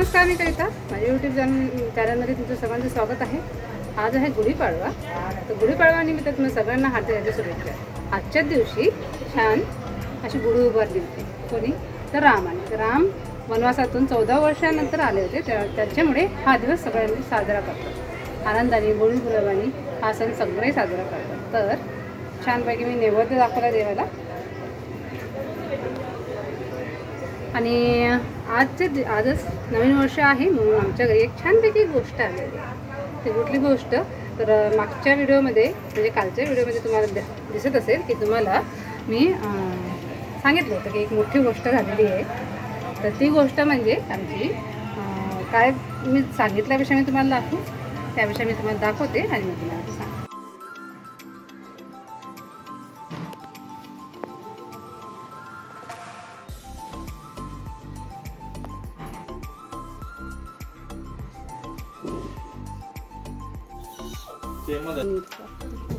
नमस्कार, मी कविता. माझ्या यूट्यूब चॅनलमध्ये तुमचं सर्वांचं स्वागत आहे. आज आहे गुढीपाडवा. तर गुढीपाडवानिमित्त तुम्ही सगळ्यांना हार्दिक शुभेच्छा. आजच्याच दिवशी छान अशी गुढी उभारली होती. कोणी? तर रामाने. तर राम वनवासातून 14 वर्षानंतर आले होते. त्याच्यामुळे हा दिवस सगळ्यांनी साजरा करतात. आनंदाने गुढीपाडवानी हा सण सगळे साजरा करतात. तर छानपैकी मी नैवेद्य दाखवला देवाला. आणि आजच नवीन वर्ष आहे म्हणून आमच्या घरी एक छानपैकी गोष्ट आलेली आहे. ती कुठली गोष्ट? तर मागच्या व्हिडिओमध्ये म्हणजे कालच्या व्हिडिओमध्ये तुम्हाला दिसत असेल की तुम्हाला मी सांगितलं होतं की एक मोठी गोष्ट झालेली आहे. तर ती गोष्ट म्हणजे आमची काय मी सांगितल्याविषयी मी तुम्हाला त्याविषयी मी तुम्हाला दाखवते आणि मी तुम्हाला सांगते.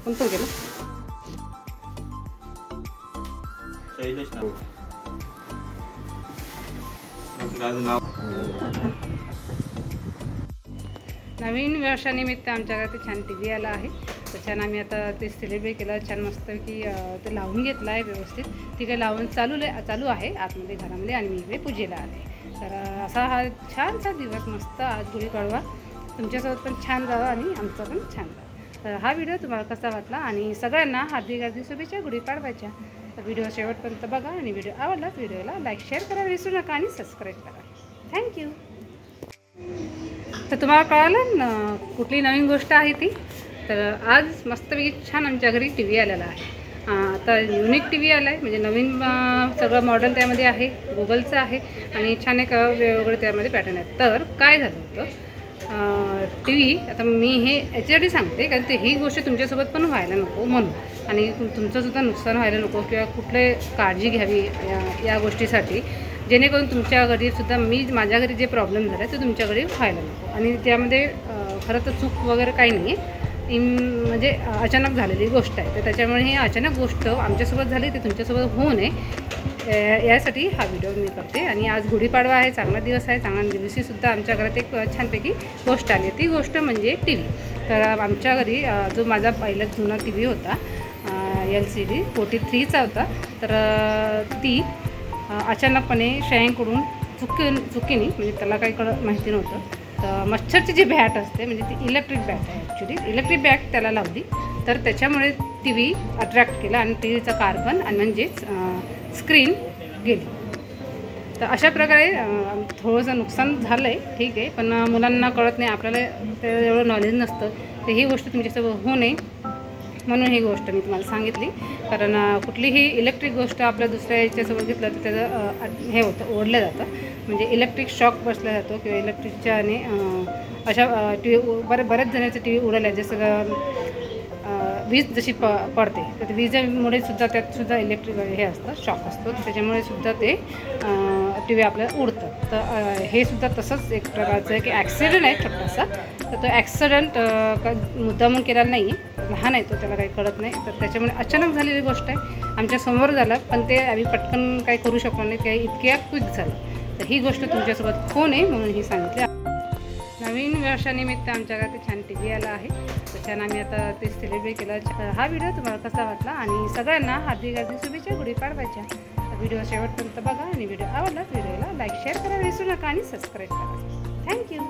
कोणतं गेलं? नवीन वर्षानिमित्त आमच्या घरात छान TV आला आहे. तर छान आम्ही आता ते सेलिब्रेट केलं. छान मस्त की ते लावून घेतलं आहे व्यवस्थित. ती काही लावून चालू आहे आतमध्ये घरामध्ये आणि मी इकडे पूजेला आले. तर असा हा छानसा दिवस मस्त आज गुढीपाडवा तुमच्यासोबत पण छान जावं आणि आमचं पण छान जावं. तर हा व्हिडिओ तुम्हाला कसा वाटला आणि सगळ्यांना हार्दिक शुभेच्छा गुढीपाडव्याच्या. तर व्हिडिओ शेवटपर्यंत बघा आणि व्हिडिओ आवडलाच व्हिडिओला लाईक शेअर करायला विसरू नका आणि सबस्क्राईब करा. थँक्यू. तर तुम्हाला कळालं ना कुठली नवीन गोष्ट आहे ती? तर आज मस्तपैकी छान आमच्या घरी TV आलेला आहे. आता युनिक TV आला आहे म्हणजे नवीन सगळं मॉडेल त्यामध्ये आहे. गुगलचं आहे आणि छान एक वेगवेगळे त्यामध्ये पॅटर्न आहेत. तर काय झालं होतं TV आता मी हे याच्यासाठी सांगते कारण ही गोष्ट तुमच्यासोबत पण व्हायला नको म्हणून आणि तुमचंसुद्धा नुकसान व्हायला नको किंवा कुठले काळजी घ्यावी या गोष्टीसाठी जेणेकरून तुमच्या घरीसुद्धा माझ्या घरी जे प्रॉब्लेम झाला ते तुमच्या घरी व्हायला नको. आणि त्यामध्ये खरं तर चूक वगैरे काही नाही आहे, म्हणजे अचानक झालेली गोष्ट आहे. तर त्याच्यामुळे ही अचानक गोष्ट आमच्यासोबत झाली ते तुमच्यासोबत होऊ नये यासाठी हा व्हिडिओ मी करते. आणि आज गुढीपाडवा आहे, चांगला दिवस आहे. चांगल्या दिवशीसुद्धा आमच्या घरात एक छानपैकी गोष्ट आली. ती गोष्ट म्हणजे TV. तर आमच्या घरी जो माझा पहिला जुना TV होता LCD 43चा होता. तर ती अचानकपणे शाळेकडून चुकीने म्हणजे त्याला काही माहिती नव्हतं. तर मच्छरची जी बॅट असते म्हणजे ती इलेक्ट्रिक बॅट आहे ॲक्च्युली. इलेक्ट्रिक बॅट त्याला लावली तर त्याच्यामुळे TV अट्रॅक्ट केला आणि TVचा कार्बन आणि म्हणजेच स्क्रीन गेली. तर अशा प्रकारे थोडंसं नुकसान झालं आहे, ठीक आहे. पण मुलांना कळत नाही, आपल्याला ते एवढं नॉलेज नसतं. तर ही गोष्ट तुमच्यासोबत होऊ नये म्हणून ही गोष्ट मी तुम्हाला सांगितली. कारण कुठलीही इलेक्ट्रिक गोष्ट आपल्या दुसऱ्या याच्यासोबत घेतलं तर त्याचं हे होतं, ओढलं जातं. म्हणजे इलेक्ट्रिक शॉक बसला जातो किंवा इलेक्ट्रिकच्याने अशा TV बऱ्याच जणांचं TV उडाल्या. जसं वीज जशी पडते तर विजेमुळे सुद्धा त्यातसुद्धा इलेक्ट्रिक हे असतं, शॉक असतो. त्याच्यामुळे सुद्धा ते TV आपल्याला उडतं. तर हे सुद्धा तसंच एक प्रकारचं आहे की ॲक्सिडेंट आहे छोटासा. तर तो ॲक्सिडेंट मुद्दामून केलेला नाही आहे, लहान आहे तो, त्याला काही कळत नाही. तर त्याच्यामुळे अचानक झालेली गोष्ट आहे, आमच्यासमोर झालं पण ते आम्ही पटकन काही करू शकलो नाही, काही इतक्या क्विक झालं. तर ही गोष्ट तुमच्यासोबत होऊ नये म्हणून ही सांगितली. नवीन वर्षानिमित्त आमच्या घरात छान TV आला आहे. तर छान आम्ही आता ते सेलिब्रेट केलं. हा व्हिडिओ तुम्हाला कसा वाटला आणि सगळ्यांना हार्दिक शुभेच्छा गुढीपाडव्याच्या. व्हिडिओ शेवटपर्यंत बघा आणि व्हिडिओ आवडलाच व्हिडिओला लाईक शेअर करायला विसरू नका आणि सबस्क्राईब करा. थँक्यू.